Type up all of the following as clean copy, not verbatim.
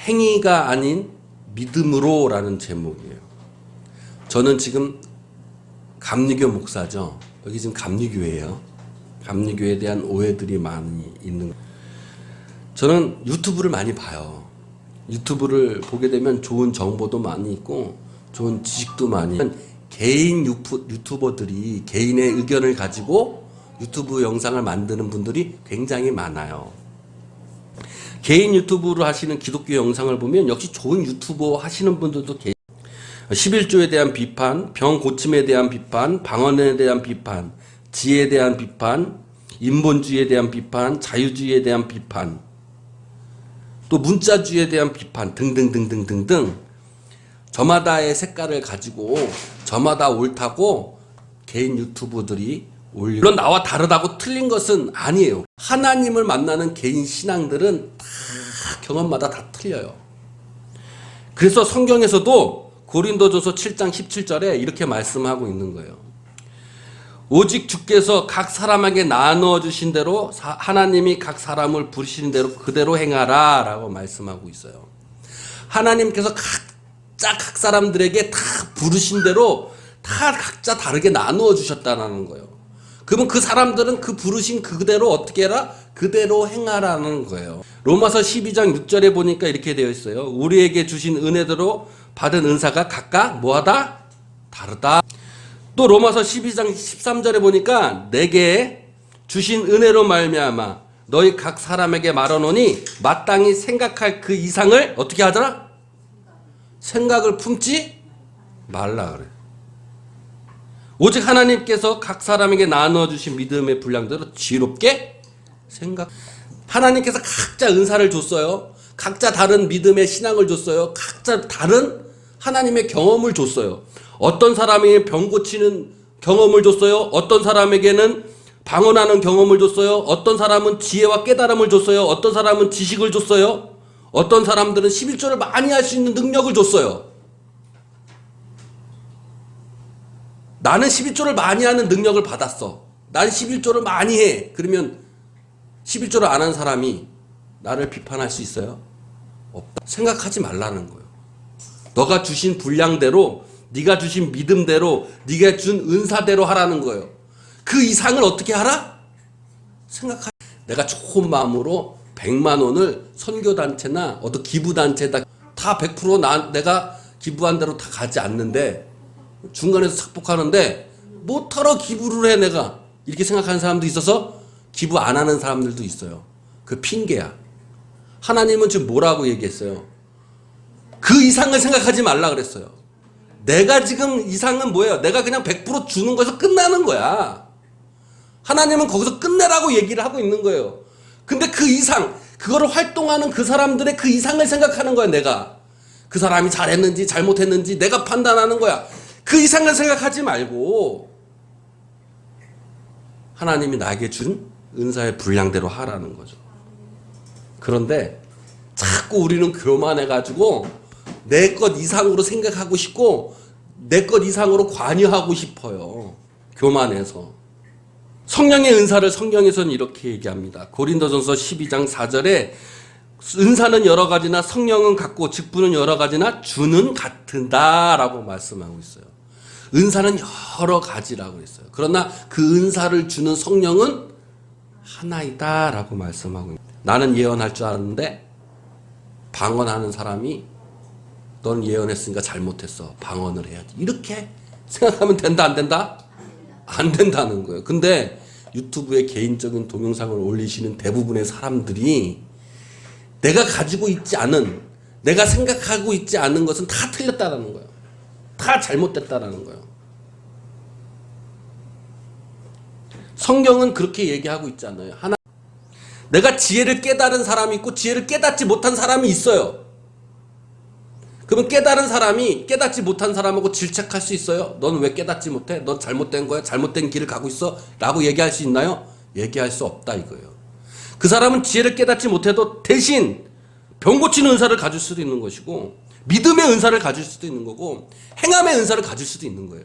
행위가 아닌 믿음으로 라는 제목이에요. 저는 지금 감리교 목사죠. 여기 지금 감리교예요. 감리교에 대한 오해들이 많이 있는 거예요. 저는 유튜브를 많이 봐요. 유튜브를 보게 되면 좋은 정보도 많이 있고 좋은 지식도 많이 있고 개인 유튜버들이 개인의 의견을 가지고 유튜브 영상을 만드는 분들이 굉장히 많아요. 개인 유튜브로 하시는 기독교 영상을 보면 역시 좋은 유튜버 하시는 분들도 11조에 대한 비판, 병 고침에 대한 비판, 방언에 대한 비판, 지혜에 대한 비판, 인본주의에 대한 비판, 자유주의에 대한 비판, 또 문자주의에 대한 비판 등등등등등등 저마다의 색깔을 가지고 저마다 옳다고 개인 유튜브들이 올리고, 물론 나와 다르다고 틀린 것은 아니에요. 하나님을 만나는 개인 신앙들은 다 경험마다 다 틀려요. 그래서 성경에서도 고린도전서 7장 17절에 이렇게 말씀하고 있는 거예요. 오직 주께서 각 사람에게 나누어 주신 대로 하나님이 각 사람을 부르신 대로 그대로 행하라 라고 말씀하고 있어요. 하나님께서 각 사람들에게 다 부르신 대로 다 각자 다르게 나누어 주셨다는 거예요. 그러면 그 사람들은 그 부르신 그대로 어떻게 해라? 그대로 행하라는 거예요. 로마서 12장 6절에 보니까 이렇게 되어 있어요. 우리에게 주신 은혜대로 받은 은사가 각각 뭐하다? 다르다. 또 로마서 12장 13절에 보니까 내게 주신 은혜로 말미암아 너희 각 사람에게 말하노니 마땅히 생각할 그 이상을 어떻게 하더라? 생각을 품지 말라 그래. 오직 하나님께서 각 사람에게 나누어 주신 믿음의 분량대로 지혜롭게 생각. 하나님께서 각자 은사를 줬어요. 각자 다른 믿음의 신앙을 줬어요. 각자 다른 하나님의 경험을 줬어요. 어떤 사람이 병 고치는 경험을 줬어요. 어떤 사람에게는 방언하는 경험을 줬어요. 어떤 사람은 지혜와 깨달음을 줬어요. 어떤 사람은 지식을 줬어요. 어떤 사람들은 11조를 많이 할 수 있는 능력을 줬어요. 나는 11조를 많이 하는 능력을 받았어. 난 11조를 많이 해. 그러면 11조를 안 한 사람이 나를 비판할 수 있어요? 없다. 생각하지 말라는 거예요. 너가 주신 분량대로, 네가 주신 믿음대로, 네가 준 은사대로 하라는 거예요. 그 이상을 어떻게 하라? 내가 좋은 마음으로 100만 원을 선교단체나 어떤 기부단체다 다 100% 내가 기부한 대로 다 가지 않는데 중간에서 착복하는데 뭐하러 기부를 해 내가 이렇게 생각하는 사람도 있어서 기부 안 하는 사람들도 있어요. 그 핑계야. 하나님은 지금 뭐라고 얘기했어요? 그 이상을 생각하지 말라 그랬어요. 내가 지금 이상은 뭐예요? 내가 그냥 100% 주는 거에서 끝나는 거야. 하나님은 거기서 끝내라고 얘기를 하고 있는 거예요. 근데 그 이상, 그거를 활동하는 그 사람들의 그 이상을 생각하는 거야, 내가. 그 사람이 잘했는지 잘못했는지 내가 판단하는 거야. 그 이상을 생각하지 말고 하나님이 나에게 준 은사의 분량대로 하라는 거죠. 그런데 자꾸 우리는 교만해가지고 내 것 이상으로 생각하고 싶고 내 것 이상으로 관여하고 싶어요. 교만해서. 성령의 은사를 성경에서는 이렇게 얘기합니다. 고린도전서 12장 4절에 은사는 여러 가지나 성령은 같고 직분은 여러 가지나 주는 같은다 라고 말씀하고 있어요. 은사는 여러 가지라고 했어요. 그러나 그 은사를 주는 성령은 하나이다 라고 말씀하고 있어요. 나는 예언할 줄 아는데 방언하는 사람이 넌 예언했으니까 잘못했어. 방언을 해야지. 이렇게 생각하면 된다 안 된다? 안 된다는 거예요. 근데 유튜브에 개인적인 동영상을 올리시는 대부분의 사람들이 내가 가지고 있지 않은, 내가 생각하고 있지 않은 것은 다 틀렸다라는 거예요. 다 잘못됐다라는 거예요. 성경은 그렇게 얘기하고 있잖아요. 내가 지혜를 깨달은 사람이 있고 지혜를 깨닫지 못한 사람이 있어요. 그러면 깨달은 사람이 깨닫지 못한 사람하고 질책할 수 있어요? 넌 왜 깨닫지 못해? 넌 잘못된 거야? 잘못된 길을 가고 있어? 라고 얘기할 수 있나요? 얘기할 수 없다 이거예요. 그 사람은 지혜를 깨닫지 못해도 대신 병 고치는 은사를 가질 수도 있는 것이고 믿음의 은사를 가질 수도 있는 거고 행함의 은사를 가질 수도 있는 거예요.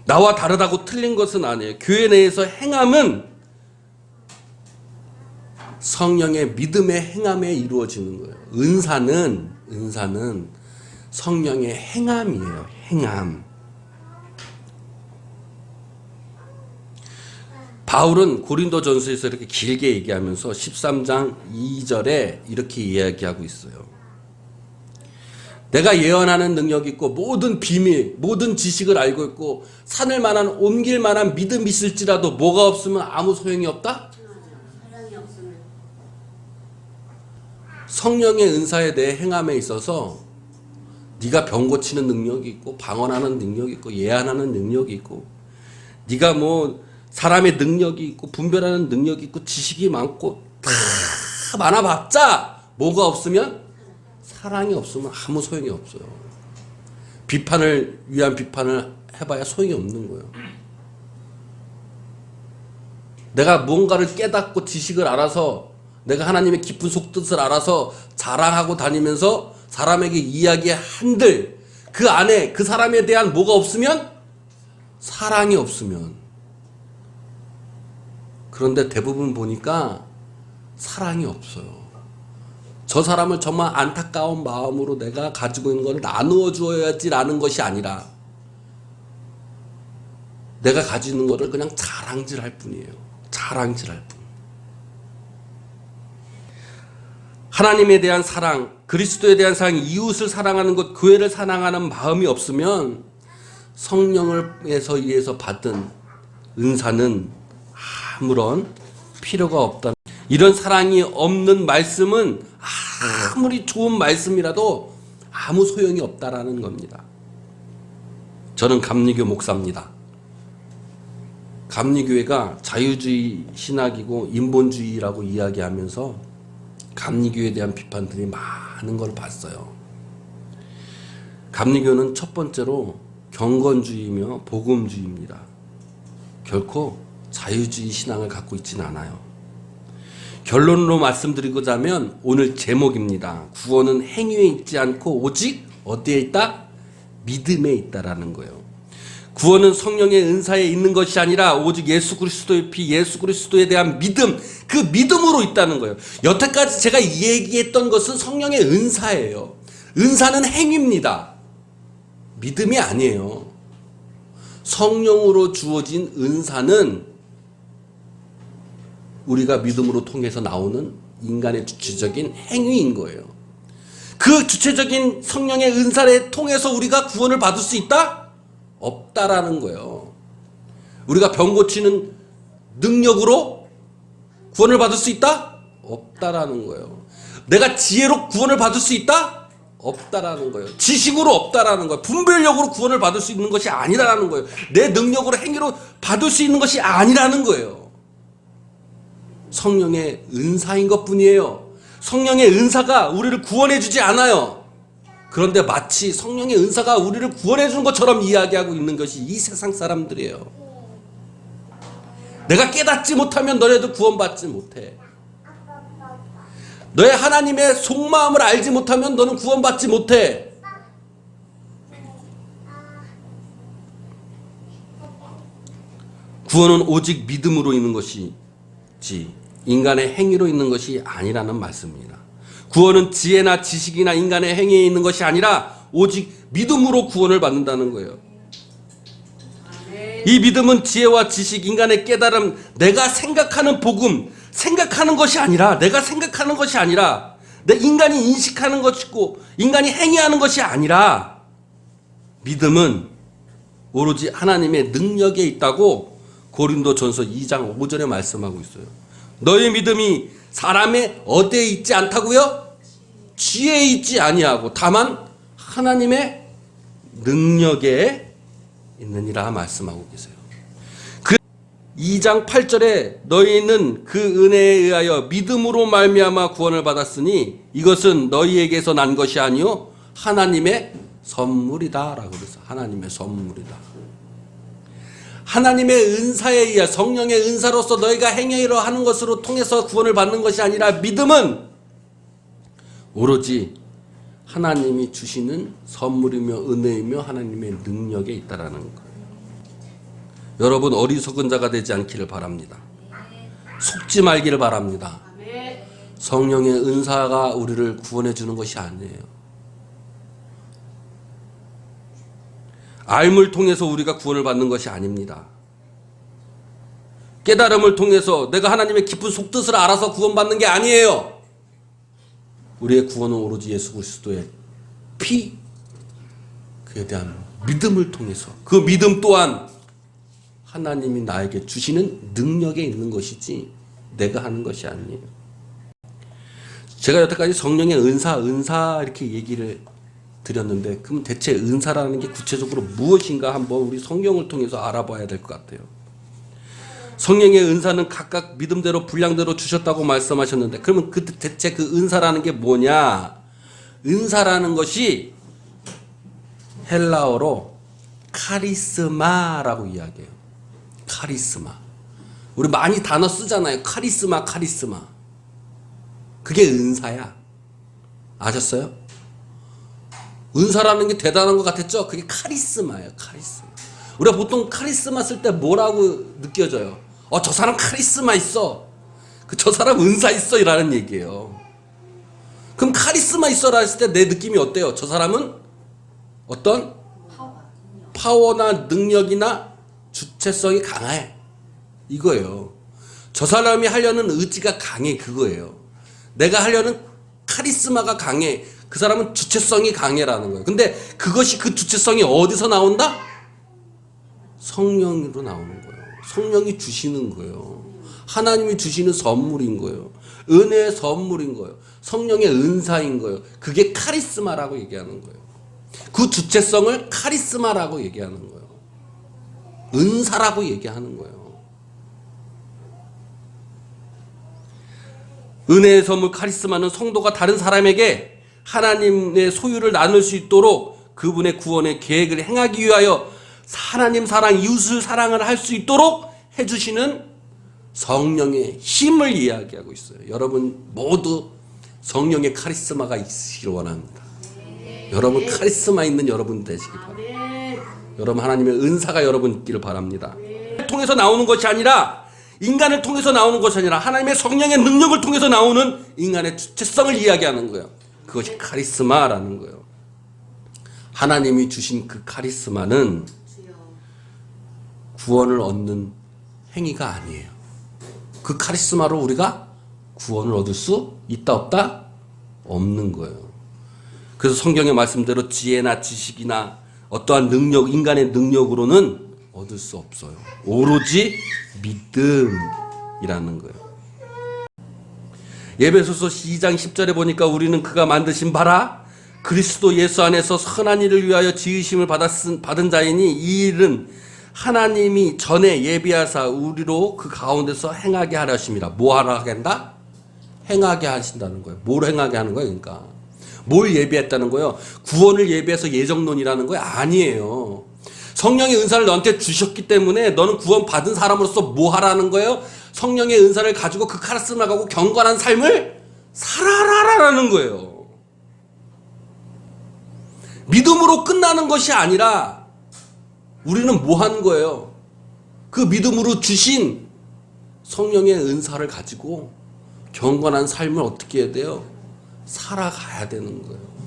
나와 다르다고 틀린 것은 아니에요. 교회 내에서 행함은 성령의 믿음의 행함에 이루어지는 거예요. 은사는 성령의 행함이에요. 행함. 바울은 고린도전서에서 이렇게 길게 얘기하면서 13장 2절에 이렇게 이야기하고 있어요. 내가 예언하는 능력이 있고 모든 비밀, 모든 지식을 알고 있고 산을 만한 옮길 만한 믿음이 있을지라도 뭐가 없으면 아무 소용이 없다? 성령의 은사에 대해 행함에 있어서 네가 병 고치는 능력이 있고 방언하는 능력이 있고 예언하는 능력이 있고 네가 뭐 사람의 능력이 있고 분별하는 능력이 있고 지식이 많고 다 많아봤자 뭐가 없으면 사랑이 없으면 아무 소용이 없어요. 비판을 위한 비판을 해봐야 소용이 없는 거예요. 내가 뭔가를 깨닫고 지식을 알아서 내가 하나님의 깊은 속뜻을 알아서 자랑하고 다니면서 사람에게 이야기한들 그 안에 그 사람에 대한 뭐가 없으면 사랑이 없으면 그런데 대부분 보니까 사랑이 없어요. 저 사람을 정말 안타까운 마음으로 내가 가지고 있는 걸 나누어 주어야지라는 것이 아니라 내가 가지고 있는 거를 그냥 자랑질할 뿐이에요. 자랑질할 뿐. 하나님에 대한 사랑, 그리스도에 대한 사랑, 이웃을 사랑하는 것, 교회를 사랑하는 마음이 없으면 성령을에서 의해서 받은 은사는 아무런 필요가 없다. 이런 사랑이 없는 말씀은 아무리 좋은 말씀이라도 아무 소용이 없다라는 겁니다. 저는 감리교 목사입니다. 감리교회가 자유주의 신학이고 인본주의라고 이야기하면서 감리교에 대한 비판들이 많은 걸 봤어요. 감리교는 첫 번째로 경건주의며 복음주의입니다. 결코 자유주의 신앙을 갖고 있지는 않아요. 결론으로 말씀드리고자 하면 오늘 제목입니다. 구원은 행위에 있지 않고 오직 어디에 있다? 믿음에 있다라는 거예요. 구원은 성령의 은사에 있는 것이 아니라 오직 예수 그리스도의 피, 예수 그리스도에 대한 믿음, 그 믿음으로 있다는 거예요. 여태까지 제가 얘기했던 것은 성령의 은사예요. 은사는 행위입니다. 믿음이 아니에요. 성령으로 주어진 은사는 우리가 믿음으로 통해서 나오는 인간의 주체적인 행위인 거예요. 그 주체적인 성령의 은사를 통해서 우리가 구원을 받을 수 있다? 없다라는 거예요. 우리가 병 고치는 능력으로 구원을 받을 수 있다? 없다라는 거예요. 내가 지혜로 구원을 받을 수 있다? 없다라는 거예요. 지식으로 없다라는 거예요. 분별력으로 구원을 받을 수 있는 것이 아니라는 거예요. 내 능력으로 행위로 받을 수 있는 것이 아니라는 거예요. 성령의 은사인 것뿐이에요. 성령의 은사가 우리를 구원해 주지 않아요. 그런데 마치 성령의 은사가 우리를 구원해 주는 것처럼 이야기하고 있는 것이 이 세상 사람들이에요. 내가 깨닫지 못하면 너네도 구원받지 못해. 너의 하나님의 속마음을 알지 못하면 너는 구원받지 못해. 구원은 오직 믿음으로 있는 것이지 인간의 행위로 있는 것이 아니라는 말씀입니다. 구원은 지혜나 지식이나 인간의 행위에 있는 것이 아니라 오직 믿음으로 구원을 받는다는 거예요. 이 믿음은 지혜와 지식, 인간의 깨달음, 내가 생각하는 복음, 생각하는 것이 아니라 내가 생각하는 것이 아니라 내 인간이 인식하는 것이고 인간이 행위하는 것이 아니라 믿음은 오로지 하나님의 능력에 있다고 고린도전서 2장 5절에 말씀하고 있어요. 너의 믿음이 사람의 어디에 있지 않다고요? 지혜에 있지 아니하고 다만 하나님의 능력에 있느니라 말씀하고 계세요. 2장 8절에 너희는 그 은혜에 의하여 믿음으로 말미암아 구원을 받았으니 이것은 너희에게서 난 것이 아니요 하나님의 선물이다 라고 그랬어요. 하나님의 선물이다. 하나님의 은사에 의해 성령의 은사로서 너희가 행위로 하는 것으로 통해서 구원을 받는 것이 아니라 믿음은 오로지 하나님이 주시는 선물이며 은혜이며 하나님의 능력에 있다라는 거예요. 여러분 어리석은 자가 되지 않기를 바랍니다. 속지 말기를 바랍니다. 성령의 은사가 우리를 구원해 주는 것이 아니에요. 알물 통해서 우리가 구원을 받는 것이 아닙니다. 깨달음을 통해서 내가 하나님의 깊은 속뜻을 알아서 구원받는 게 아니에요. 우리의 구원은 오로지 예수 그리스도의 피, 그에 대한 믿음을 통해서, 그 믿음 또한 하나님이 나에게 주시는 능력에 있는 것이지 내가 하는 것이 아니에요. 제가 여태까지 성령의 은사 이렇게 얘기를 드렸는데, 그럼 대체 은사라는 게 구체적으로 무엇인가 한번 우리 성경을 통해서 알아봐야 될 것 같아요. 성령의 은사는 각각 믿음대로 분량대로 주셨다고 말씀하셨는데, 그러면 대체 그 은사라는 게 뭐냐? 은사라는 것이 헬라어로 카리스마라고 이야기해요. 카리스마. 우리 많이 단어 쓰잖아요. 카리스마. 그게 은사야. 아셨어요? 은사라는 게 대단한 것 같았죠? 그게 카리스마예요. 카리스마. 우리가 보통 카리스마 쓸 때 뭐라고 느껴져요? 저 사람 카리스마 있어. 저 사람 은사 있어. 이라는 얘기예요. 그럼 카리스마 있어라 했을 때 내 느낌이 어때요? 저 사람은 어떤 파워나 능력이나 주체성이 강해. 이거예요. 저 사람이 하려는 의지가 강해. 그거예요. 내가 하려는 카리스마가 강해. 그 사람은 주체성이 강해라는 거예요. 근데 그것이, 그 주체성이 어디서 나온다? 성령으로 나오는 거예요. 성령이 주시는 거예요. 하나님이 주시는 선물인 거예요. 은혜의 선물인 거예요. 성령의 은사인 거예요. 그게 카리스마라고 얘기하는 거예요. 그 주체성을 카리스마라고 얘기하는 거예요. 은사라고 얘기하는 거예요. 은혜의 선물 카리스마는 성도가 다른 사람에게 하나님의 소유를 나눌 수 있도록 그분의 구원의 계획을 행하기 위하여 하나님 사랑, 이웃을 사랑을 할 수 있도록 해주시는 성령의 힘을 이야기하고 있어요. 여러분 모두 성령의 카리스마가 있으시길 원합니다. 여러분 카리스마 있는 여러분 되시기 바랍니다. 여러분 하나님의 은사가 여러분 있기를 바랍니다. 통해서 나오는 것이 아니라, 인간을 통해서 나오는 것이 아니라 하나님의 성령의 능력을 통해서 나오는 인간의 주체성을 이야기하는 거예요. 그것이 카리스마라는 거예요. 하나님이 주신 그 카리스마는 구원을 얻는 행위가 아니에요. 그 카리스마로 우리가 구원을 얻을 수 있다 없다? 없는 거예요. 그래서 성경의 말씀대로 지혜나 지식이나 어떠한 능력, 인간의 능력으로는 얻을 수 없어요. 오로지 믿음이라는 거예요. 에베소서 2장 10절에 보니까 우리는 그가 만드신 바라 그리스도 예수 안에서 선한 일을 위하여 지으심을 받은 자이니 이 일은 하나님이 전에 예비하사 우리로 그 가운데서 행하게 하려 하심이라. 뭐 하라 한다? 행하게 하신다는 거예요. 뭘 행하게 하는 거예요? 그러니까 뭘 예비했다는 거예요? 구원을 예비해서 예정론이라는 거예요? 아니에요. 성령의 은사를 너한테 주셨기 때문에 너는 구원 받은 사람으로서 뭐 하라는 거예요? 성령의 은사를 가지고 그 카리스마 가고 경건한 삶을 살아라라는 거예요. 믿음으로 끝나는 것이 아니라 우리는 뭐 하는 거예요? 그 믿음으로 주신 성령의 은사를 가지고 경건한 삶을 어떻게 해야 돼요? 살아가야 되는 거예요.